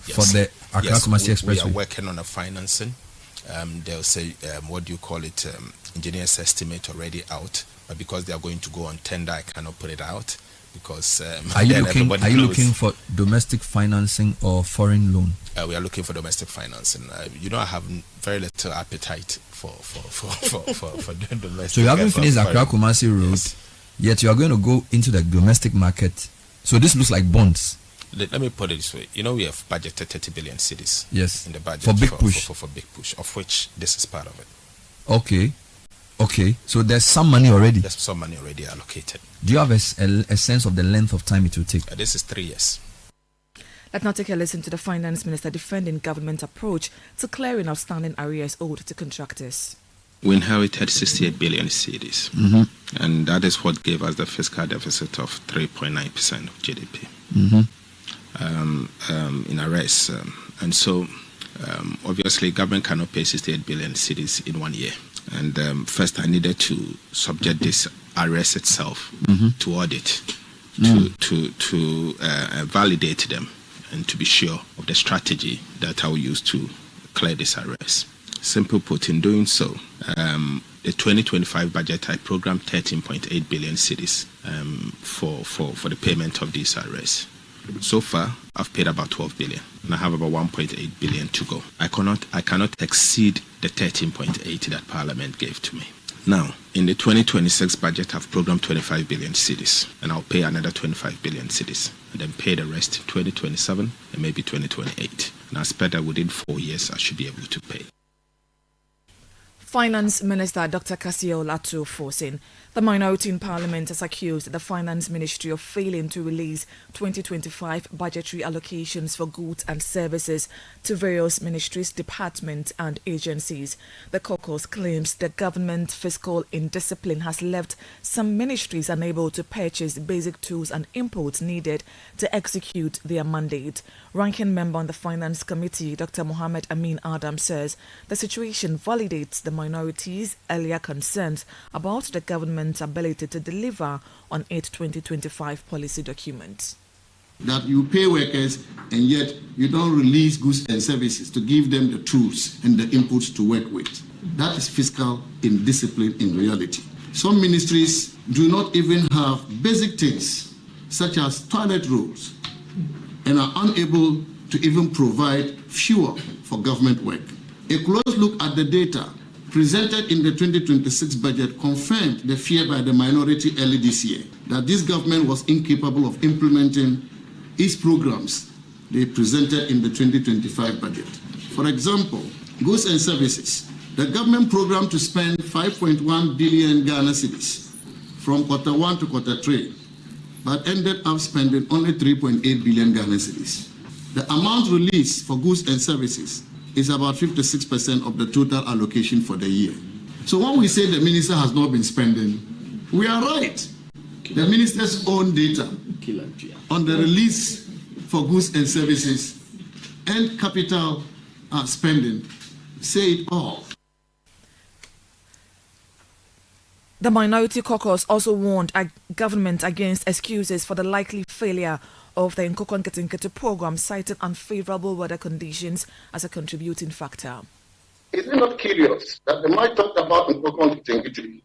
for the Accra Kumasi Expressway? We are working on a financing. They'll say, what do you call it? Engineer's estimate already out, but because they are going to go on tender, I cannot put it out because. Are you looking for domestic financing or foreign loan? We are looking for domestic financing. I have very little appetite for doing domestic. So you haven't finished Accra Kumasi Road, yes. Yet you are going to go into the domestic market. So this looks like bonds. Let me put it this way. We have budgeted 30 billion cedis. Yes. In the budget for big push. For big push, of which this is part of it. Okay. So there's some money already. There's some money already allocated. Do you have a sense of the length of time it will take? This is 3 years. Let's now take a listen to the finance minister defending government approach to clearing outstanding arrears owed to contractors. We inherited 68 billion cedis, and that is what gave us the fiscal deficit of 3.9% of GDP in arrears. And so, obviously, government cannot pay 68 billion cedis in 1 year. And first, I needed to subject this arrears itself to audit, to validate them, and to be sure of the strategy that I will use to clear this arrears. Simple put, in doing so, the 2025 budget, I programmed 13.8 billion cedis for the payment of these arrears. So far, I've paid about 12 billion, and I have about 1.8 billion to go. I cannot exceed the 13.8 that Parliament gave to me. Now, in the 2026 budget, I've programmed 25 billion cedis, and I'll pay another 25 billion cedis, and then pay the rest in 2027 and maybe 2028. And I expect that within 4 years, I should be able to pay. Finance Minister Dr. Kasio Latu Fosin, the minority in Parliament, has accused the Finance Ministry of failing to release 2025 budgetary allocations for goods and services to various ministries, departments and agencies. The caucus claims the government fiscal indiscipline has left some ministries unable to purchase basic tools and inputs needed to execute their mandate. Ranking member on the Finance Committee, Dr. Mohammed Amin Adam, says the situation validates the minorities' earlier concerns about the government's ability to deliver on its 2025 policy documents. That you pay workers and yet you don't release goods and services to give them the tools and the inputs to work with. That is fiscal indiscipline in reality. Some ministries do not even have basic things such as toilet rolls and are unable to even provide fuel for government work. A close look at the data presented in the 2026 budget confirmed the fear by the minority early this year that this government was incapable of implementing its programs they presented in the 2025 budget. For example, goods and services. The government programmed to spend 5.1 billion Ghana cedis from Q1 to Q3, but ended up spending only 3.8 billion Ghana cedis. The amount released for goods and services is about 56% of the total allocation for the year. So when we say the minister has not been spending, we are right. The minister's own data on the release for goods and services and capital spending say it all. The minority caucus also warned government against excuses for the likely failure of the Nkoko Nketenkete program, citing unfavorable weather conditions as a contributing factor. Is it not curious that the might talk about Nkoko Nketenkete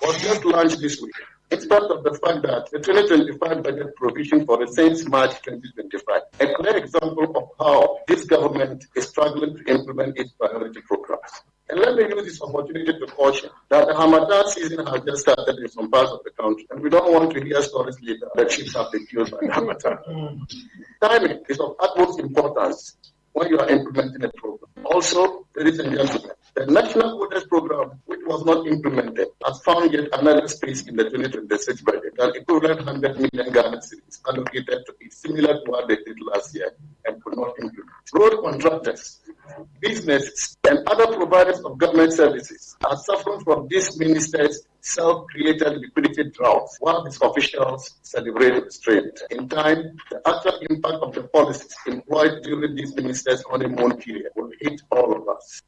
was just launched this week, in spite of the fact that the 2025 budget provision for it since March 2025, a clear example of how this government is struggling to implement its priority programs. And let me use this opportunity to caution that the Ramadan season has just started in some parts of the country, and we don't want to hear stories later that ships have been killed by the Ramadan. Timing is of utmost importance when you are implementing a program. Also, ladies and gentlemen, the National Voters Program, which was not implemented, has found yet another space in the 2026 budget, an equivalent 100 million Ghana cedis allocated to it, similar to what they did last year and could not implement. Road contractors, businesses, and other providers of government services are suffering from this minister's self-created liquidity drought, while its officials celebrate restraint. In time, the actual impact of the policies employed during this minister's honeymoon period will hit all of us.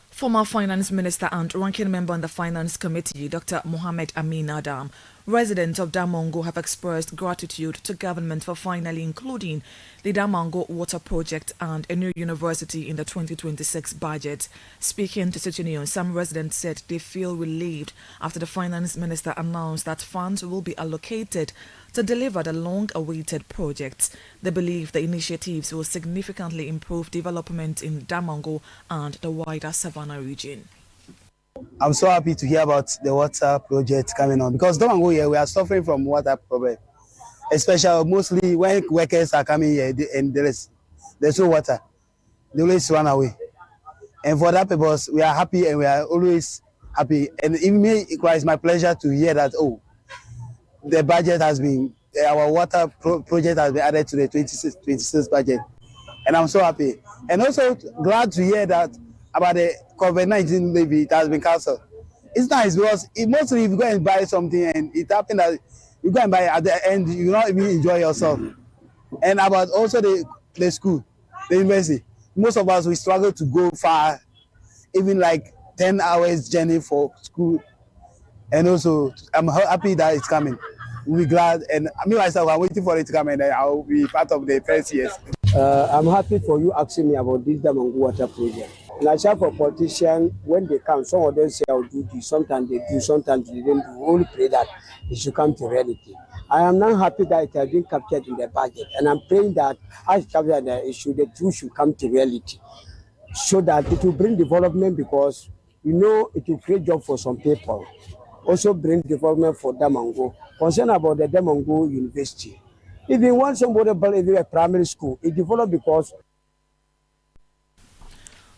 Former Finance Minister and ranking member on the Finance Committee, Dr. Mohammed Amin Adam, Residents of Damongo have expressed gratitude to government for finally including the Damongo Water Project and a new university in the 2026 budget. Speaking to Citi News, some residents said they feel relieved after the finance minister announced that funds will be allocated to deliver the long-awaited projects. They believe the initiatives will significantly improve development in Damongo and the wider Savannah region. I'm so happy to hear about the water project coming on because Damongo here we are suffering from water problem, especially mostly when workers are coming here and there's no water, they always run away. And for that purpose, we are happy and we are always happy. And it is my pleasure to hear that the budget has been our water project has been added to the 26 budget, and I'm so happy. And also glad to hear that about the COVID-19 levy it has been cancelled. It's nice because mostly if you go and buy something and it happened that you go and buy it, at the end you not even enjoy yourself. And about also the school, the university, most of us we struggle to go far, even like 10 hours journey for school. And also I'm happy that it's coming. We'll be glad, and me myself I'm waiting for it to come and I'll be part of the first years. I'm happy for you asking me about this Damongo water project. And I share for politicians, when they come, some of them say I'll do this, sometimes they do, sometimes they don't do. We only pray that it should come to reality. I am now happy that it has been captured in the budget, and I'm praying that as captured the issue, the truth should come to reality, so that it will bring development because it will create job for some people. Also bring development for Damongo. Concern about the Damongo University. If you want somebody to build a primary school, it developed because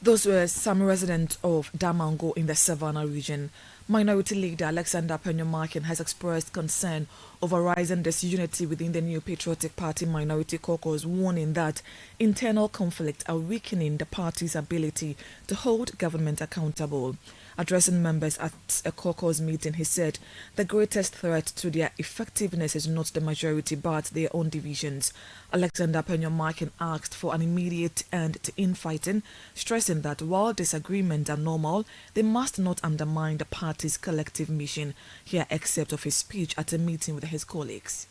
those were some residents of Damongo in the Savannah region. Minority leader Alexander Penyomakin has expressed concern over rising disunity within the New Patriotic Party Minority Caucus, warning that internal conflict are weakening the party's ability to hold government accountable. Addressing members at a caucus meeting, he said the greatest threat to their effectiveness is not the majority but their own divisions. Alexander Penyomakin asked for an immediate end to infighting, stressing that while disagreements are normal, they must not undermine the party's collective mission. Here, excerpt of his speech at a meeting with his colleagues.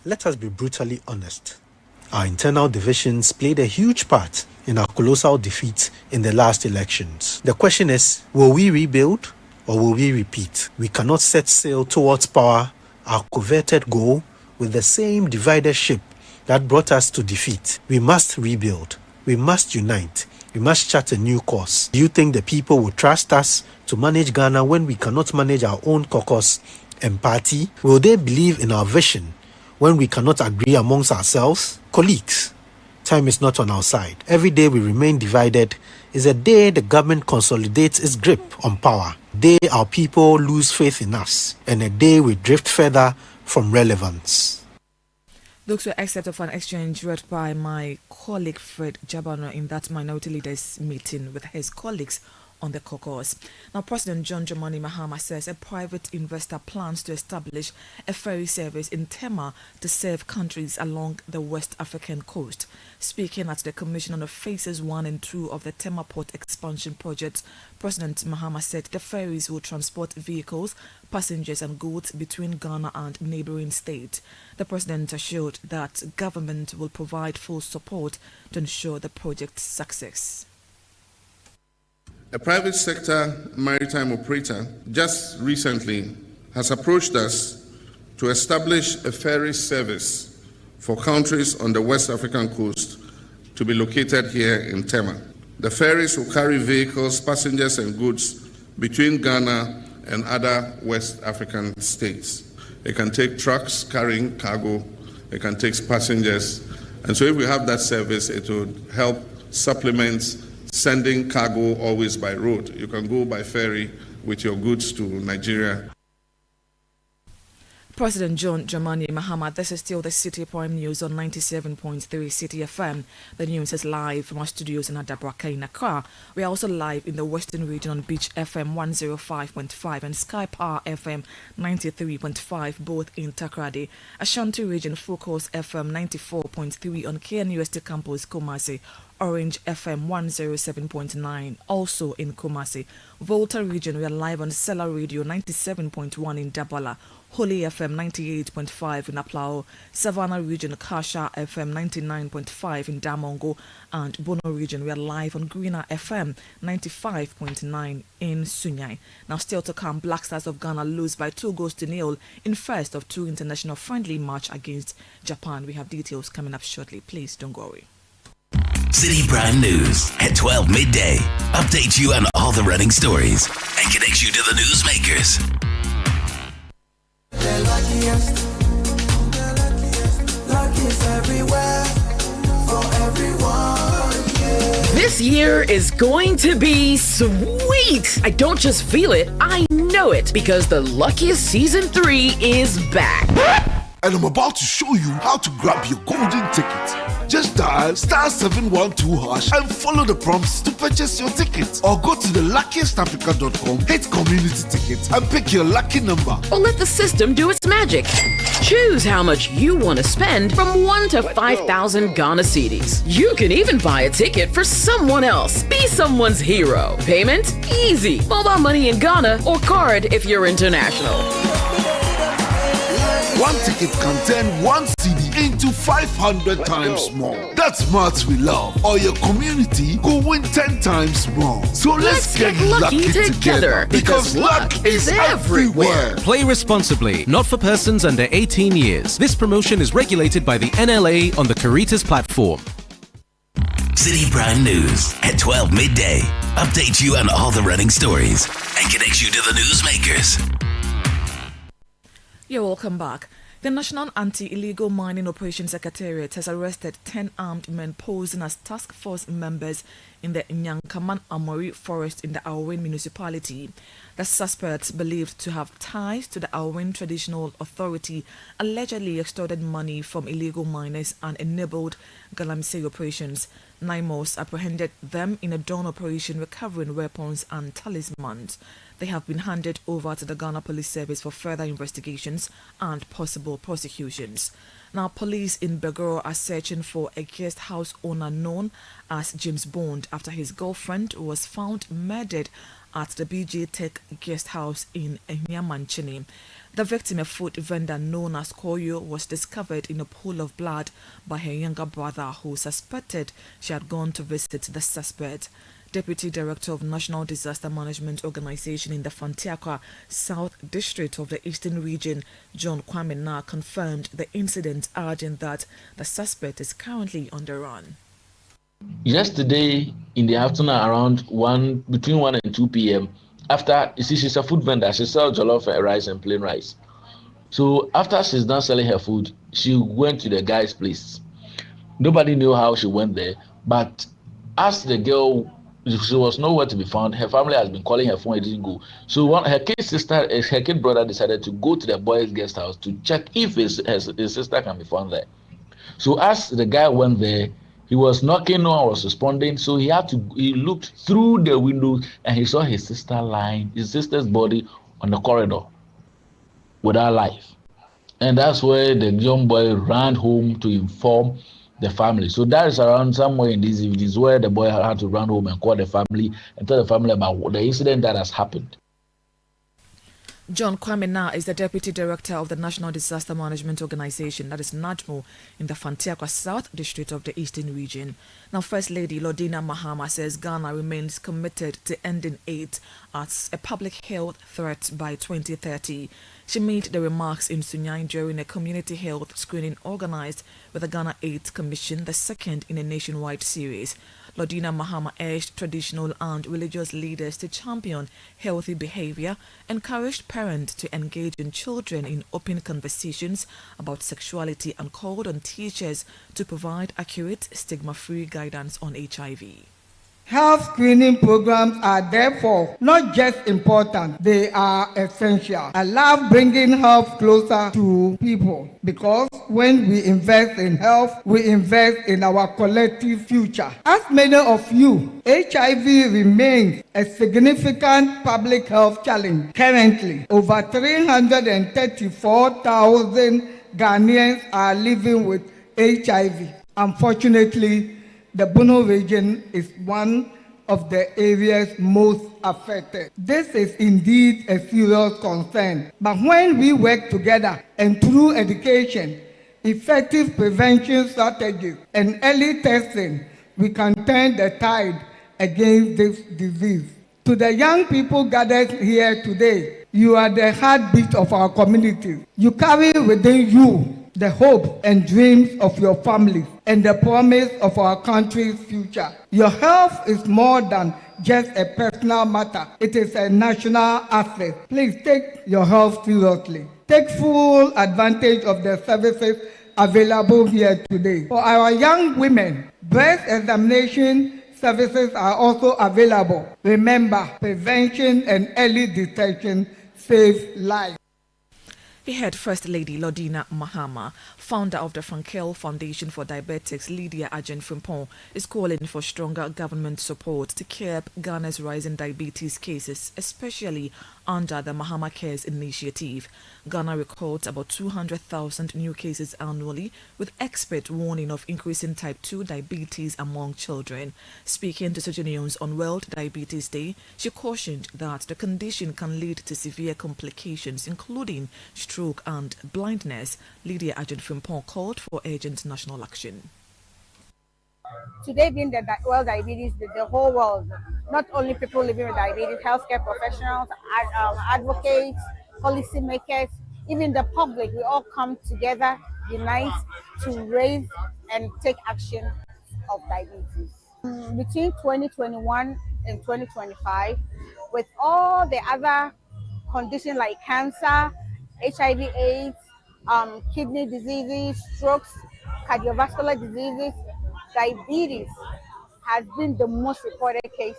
Let us be brutally honest. Our internal divisions played a huge part in our colossal defeat in the last elections. The question is, will we rebuild or will we repeat? We cannot set sail towards power, our coveted goal, with the same divided ship that brought us to defeat. We must rebuild. We must unite. We must chart a new course. Do you think the people will trust us to manage Ghana when we cannot manage our own caucus and party? Will they believe in our vision when we cannot agree amongst ourselves? Colleagues, time is not on our side. Every day we remain divided is a day the government consolidates its grip on power. A day our people lose faith in us, and a day we drift further from relevance. Those were excerpts of an exchange read by my colleague Fred Jabano in that minority leaders meeting with his colleagues on the caucus. Now, President John Dramani Mahama says a private investor plans to establish a ferry service in Tema to serve countries along the West African coast. Speaking at the commission on the phases 1 and 2 of the Tema Port expansion project, President Mahama said the ferries will transport vehicles, passengers and goods between Ghana and neighboring states. The president assured that government will provide full support to ensure the project's success. A private sector maritime operator just recently has approached us to establish a ferry service for countries on the West African coast to be located here in Tema. The ferries will carry vehicles, passengers and goods between Ghana and other West African states. It can take trucks carrying cargo, it can take passengers, and so if we have that service, it would help supplement sending cargo always by road. You can go by ferry with your goods to Nigeria. President John Dramani Mahama, this is still the City Prime News on 97.3 Citi FM. The news is live from our studios in Adabraka in Accra. We are also live in the Western region on Beach FM 105.5 and Sky Power FM 93.5, both in Takrady. Ashanti region Focus FM 94.3 on KNUST Campus Kumasi. Orange FM 107.9, also in Kumasi. Volta region, we are live on Sela Radio 97.1 in Dabala. Holy FM 98.5 in Aplao, Savannah region Kasha FM 99.5 in Damongo, and Bono region we are live on Greener FM 95.9 in Sunyai. Now still to come, Black Stars of Ghana lose by 2-0 in first of 2 international friendly match against Japan. We have details coming up shortly. Please don't go away. Citi Prime News at 12 midday. Update you on all the running stories and connect you to the newsmakers. The luckiest everywhere for everyone. Yeah. This year is going to be sweet. I don't just feel it, I know it, because the Luckiest Season 3 is back. And I'm about to show you how to grab your golden ticket. Just dial *712# and follow the prompts to purchase your ticket. Or go to theluckiestafrica.com, hit community tickets, and pick your lucky number. Or let the system do its magic. Choose how much you want to spend from 1 to 5,000 Ghana cedis. You can even buy a ticket for someone else. Be someone's hero. Payment? Easy. Mobile money in Ghana or card if you're international. One ticket can turn 1 CD into 500 times more. That's maths we love. Or your community will win 10 times more. So let's get lucky together, because luck is everywhere. Play responsibly, not for persons under 18 years. This promotion is regulated by the NLA on the Caritas platform. Citi Prime News at 12 midday. Update you on all the running stories and connect you to the newsmakers. You're welcome back. The National Anti-Illegal Mining Operations Secretariat has arrested 10 armed men posing as task force members in the Nyankaman Amori forest in the Awen municipality. The suspects, believed to have ties to the Awen Traditional Authority, allegedly extorted money from illegal miners and enabled galamsey operations. NIMOS apprehended them in a dawn operation recovering weapons and talismans. They have been handed over to the Ghana Police Service for further investigations and possible prosecutions. Now, police in Begoro are searching for a guest house owner known as James Bond after his girlfriend was found murdered at the BJ Tech guest house in Enyamanchini. The victim, a food vendor known as Koyo, was discovered in a pool of blood by her younger brother, who suspected she had gone to visit the suspect. Deputy Director of National Disaster Management Organization in the Fantiakwa South District of the Eastern Region, John Kwame Na, confirmed the incident, urging that the suspect is currently on the run. Yesterday in the afternoon around between 1 and 2 p.m., after, you see, she's a food vendor, she sells jollof rice and plain rice. So after she's done selling her food, she went to the guy's place. Nobody knew how she went there, but as the girl, she was nowhere to be found. Her family has been calling her phone, it didn't go. So her kid brother decided to go to the boy's guest house to check if his sister can be found there. So as the guy went there, he was knocking, no one was responding. So he looked through the window and he saw his sister's body on the corridor without life. And that's where the young boy ran home to inform the family. So that is around somewhere in these evenings where the boy had to run home and call the family and tell the family about the incident that has happened. John Kwame Na is the Deputy Director of the National Disaster Management Organization, that is NADMO, in the Fantiakwa South District of the Eastern Region. Now, First Lady Lordina Mahama says Ghana remains committed to ending AIDS as a public health threat by 2030. She made the remarks in Sunyai during a community health screening organized with the Ghana AIDS Commission, the second in a nationwide series. Lordina Mahama urged traditional and religious leaders to champion healthy behavior, encouraged parents to engage in children in open conversations about sexuality, and called on teachers to provide accurate, stigma-free guidance on HIV. Health screening programs are therefore not just important, they are essential. I love bringing health closer to people because when we invest in health, we invest in our collective future. As many of you, HIV remains a significant public health challenge. Currently, over 334,000 Ghanaians are living with HIV. Unfortunately, the Bono region is one of the areas most affected. This is indeed a serious concern. But when we work together and through education, effective prevention strategies, and early testing, we can turn the tide against this disease. To the young people gathered here today, you are the heartbeat of our community. You carry within you the hope and dreams of your families and the promise of our country's future. Your health is more than just a personal matter. It is a national asset. Please take your health seriously. Take full advantage of the services available here today. For our young women, breast examination services are also available. Remember, prevention and early detection save lives. We heard First Lady Lodina Mahama, founder of the Frankel Foundation for Diabetics, Lydia Ajin Frimpong, is calling for stronger government support to curb Ghana's rising diabetes cases, especially under the Mahama Cares Initiative. Ghana records about 200,000 new cases annually, with experts warning of increasing type 2 diabetes among children. Speaking to Citi News on World Diabetes Day, she cautioned that the condition can lead to severe complications, including stroke and blindness. Lydia Ajin Frimpong called for urgent national action. Today being the World Diabetes Day, the whole world, not only people living with diabetes, healthcare professionals, advocates, policymakers, even the public, we all come together, unite to raise and take action of diabetes. Between 2021 and 2025, with all the other conditions like cancer, HIV/AIDS, kidney diseases, strokes, cardiovascular diseases, diabetes has been the most reported cases.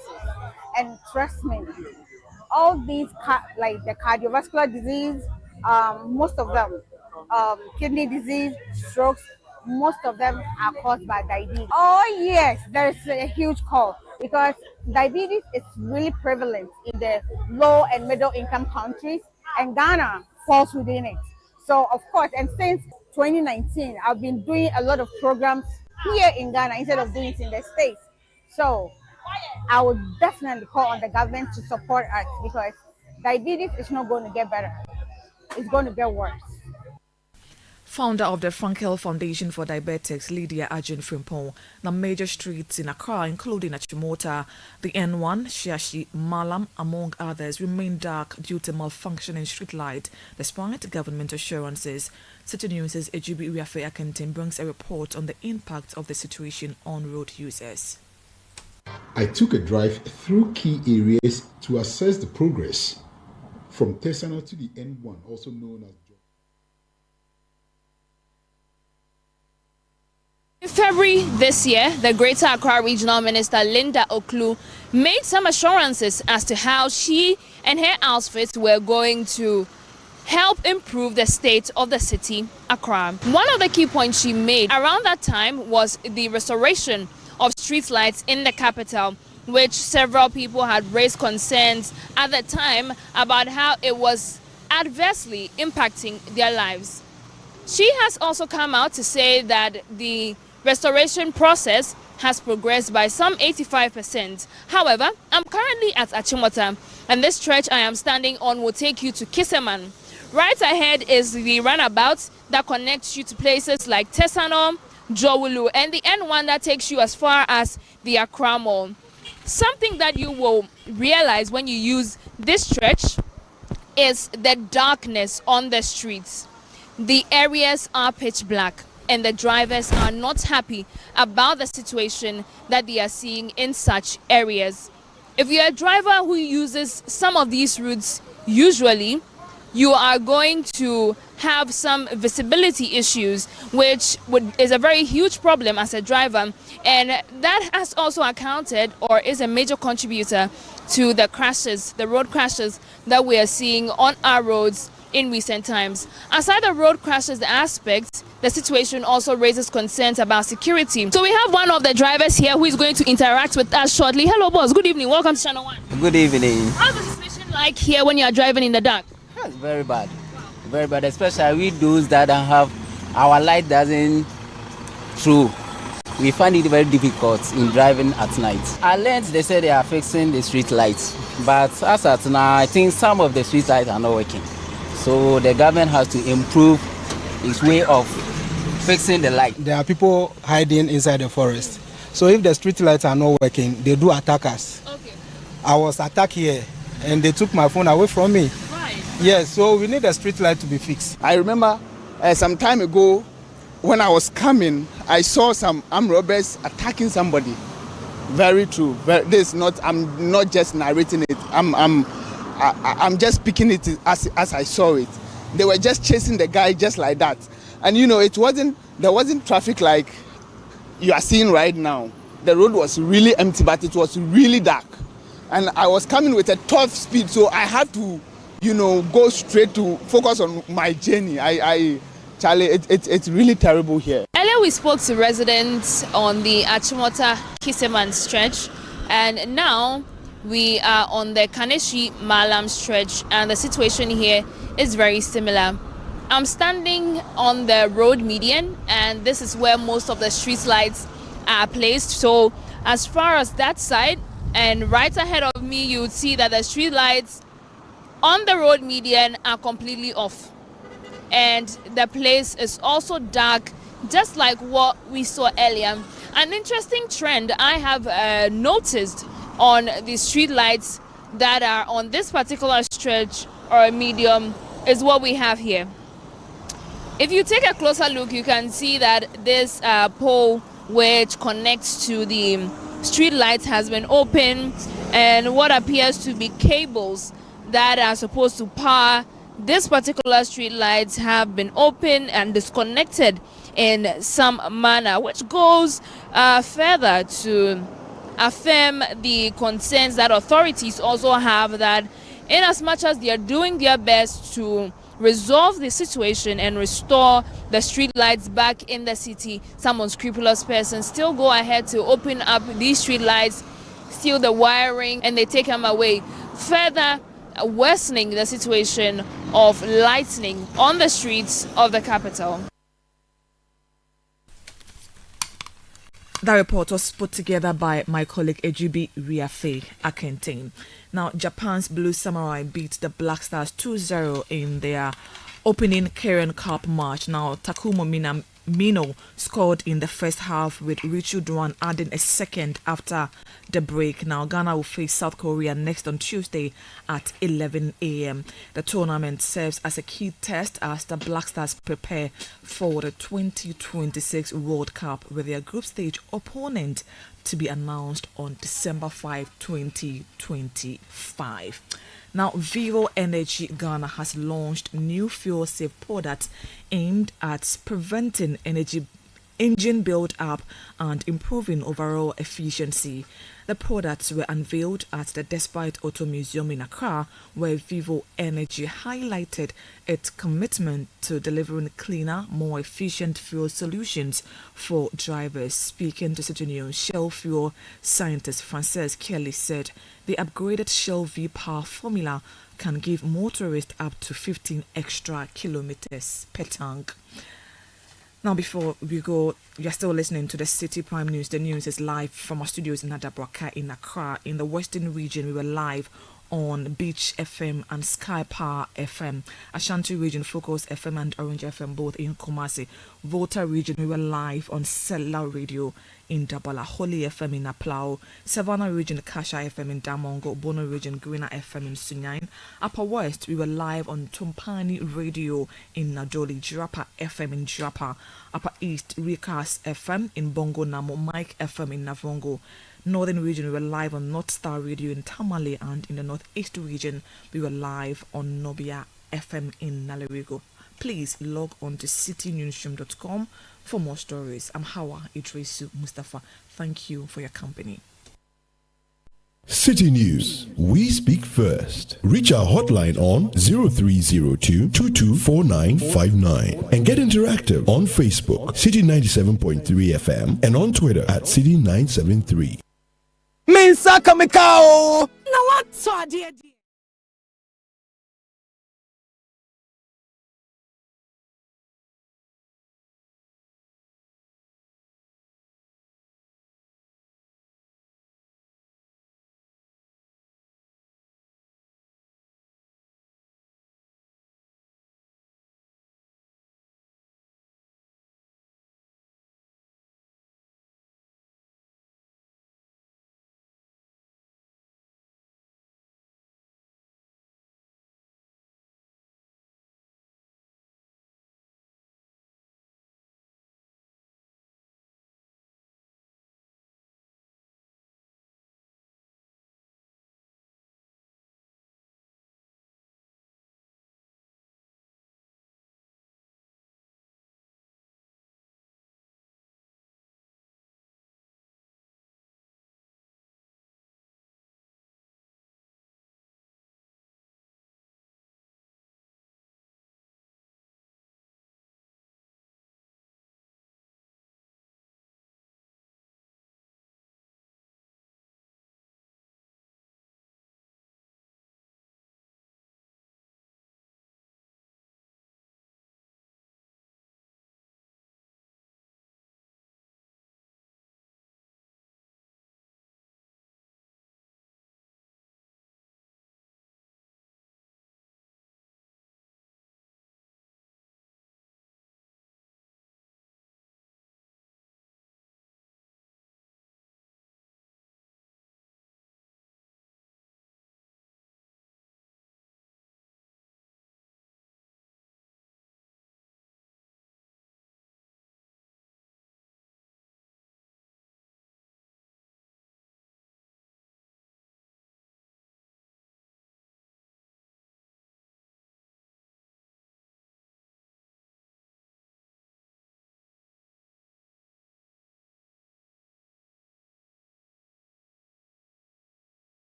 And trust me, all these like the cardiovascular disease, most of them, kidney disease, strokes, most of them are caused by diabetes. Oh yes, there's a huge call because diabetes is really prevalent in the low and middle income countries, and Ghana falls within it. So of course, and since 2019, I've been doing a lot of programs here in Ghana instead of doing it in the States. So I would definitely call on the government to support us because diabetes is not going to get better. It's going to get worse. Founder of the Frankel Foundation for Diabetics, Lydia Ajin Frimpong, the major streets in Accra, including Achimota, the N1, Shiashi, Malam, among others, remain dark due to malfunctioning street light, despite government assurances. Citi News' Ejubi Uyafe Akentin brings a report on the impact of the situation on road users. I took a drive through key areas to assess the progress. From Tesano to the N1, also known as In February this year, the Greater Accra Regional Minister Linda Oklu made some assurances as to how she and her outfit were going to help improve the state of the city, Accra. One of the key points she made around that time was the restoration of street lights in the capital, which several people had raised concerns at the time about how it was adversely impacting their lives. She has also come out to say that the restoration process has progressed by some 85%. However, I'm currently at Achimota, and this stretch I am standing on will take you to Kiseman. Right ahead is the runabout that connects you to places like Tesano, Jowulu, and the N1 that takes you as far as the Accra Mall. Something that you will realize when you use this stretch is the darkness on the streets. The areas are pitch black, and the drivers are not happy about the situation that they are seeing in such areas. If you're a driver who uses some of these routes, usually you are going to have some visibility issues, which is a very huge problem as a driver, and that has also accounted or is a major contributor to the crashes, the road crashes that we are seeing on our roads in recent times. Aside the road crashes aspect, the situation also raises concerns about security. So we have one of the drivers here who is going to interact with us shortly. Hello boss, good evening, welcome to Channel 1. Good evening. How's the situation like here when you are driving in the dark? It's very bad, especially we those that don't have our light doesn't through we find it very difficult in driving at night. I learned they say they are fixing the street lights, but as at now, I think some of the street lights are not working. So the government has to improve its way of fixing the light. There are people hiding inside the forest. So if the street lights are not working, they do attack us. Okay. I was attacked here and they took my phone away from me. Right. Yes, so we need the street light to be fixed. I remember some time ago when I was coming, I saw some armed robbers attacking somebody. Very true. I'm not just narrating it. I'm just speaking it as I saw it. They were just chasing the guy just like that. And you know, there wasn't traffic like you are seeing right now. The road was really empty, but it was really dark. And I was coming with a top speed, so I had to, go straight to focus on my journey. Charlie, it's really terrible here. Earlier we spoke to residents on the Achimota Kiseman stretch, and now we are on the Kaneshi Malam stretch, and the situation here is very similar. I'm standing on the road median, and this is where most of the street lights are placed. So as far as that side, and right ahead of me, you would see that the street lights on the road median are completely off. And the place is also dark, just like what we saw earlier. An interesting trend I have noticed on the street lights that are on this particular stretch or medium is what we have here. If you take a closer look, you can see that this pole which connects to the street lights has been open, and what appears to be cables that are supposed to power this particular street lights have been open and disconnected in some manner, which goes further to affirm the concerns that authorities also have, that in as much as they are doing their best to resolve the situation and restore the street lights back in the city, some unscrupulous persons still go ahead to open up these street lights, steal the wiring, and they take them away, further worsening the situation of lightning on the streets of the capital. That report was put together by my colleague Ejubi Riafe Akentane. Now, Japan's Blue Samurai beat the Black Stars 2-0 in their opening Korean Cup match. Now, Takumo Mino scored in the first half, with Richu Duan adding a second after the break. Now, Ghana will face South Korea next on Tuesday at 11 a.m. The tournament serves as a key test as the Black Stars prepare for the 2026 World Cup, with their group stage opponent to be announced on December 5, 2025. Now, Vivo Energy Ghana has launched new fuel-safe products aimed at preventing engine build-up and improving overall efficiency. The products were unveiled at the Despite Auto Museum in Accra, where Vivo Energy highlighted its commitment to delivering cleaner, more efficient fuel solutions for drivers. Speaking to Citi News, Shell fuel scientist Frances Kelly said the upgraded Shell V-Power formula can give motorists up to 15 extra kilometers per tank. Now, before we go, you're still listening to the City Prime News. The news is live from our studios in Adabraka in Accra. In the Western region, we were live on Beach FM and Sky Power FM. Ashanti region, Focus FM and Orange FM, both in Kumasi. Volta region, we were live on Cellular Radio in Dabala, Holy FM in Aplau, Savannah region, Kasha FM in Damongo, Bono region, Greener FM in Sunyain. Upper West, we were live on Tumpani Radio in Najoli, Jirapa FM in Jirapa. Upper East, Recast FM in Bongo Namo, Mike FM in Navongo. Northern region, we were live on North Star Radio in Tamale, and in the Northeast region, we were live on Nobia FM in Nalerigo. Please log on to citynewsroom.com for more stories. I'm Hawa Idrisu Mustafa. Thank you for your company. City News. We speak first. Reach our hotline on 0302 224959 and get interactive on Facebook, City 97.3 FM, and on Twitter at City 973. Mensa Kamikao! Now what's